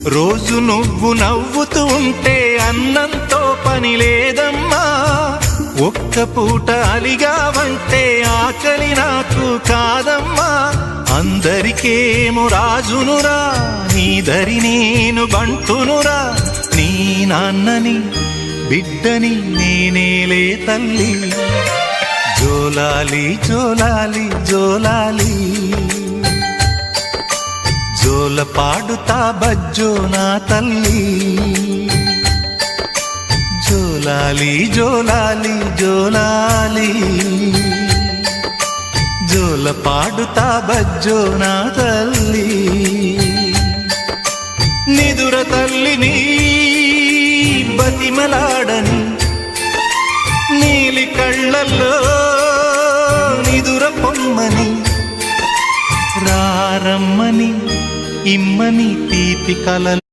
రోజు నువ్వు నవ్వుతూ ఉంటే అన్నంతో పని లేదమ్మా. ఒక్క పూట అలిగావంటే ఆకలి నాకు కాదమ్మా. అందరికేమో రాజునురా, నీ దరి నేను బంటునురా. నీ నాన్నని బిడ్డని నేనేలే తల్లి. జోలాలి జోలాలి జోలాలి, జోల పాడుతా బజ్జో నా తల్లి. జోలాలి జోలాలి జోలాలి, జోల పాడుతా బజ్జో నా తల్లి. నిదుర తల్లిని బతిమలాడని, నీలి కళ్ళల్లో నిదుర పొమ్మని, రారమ్మని ఇమ్మని తీపి కలలు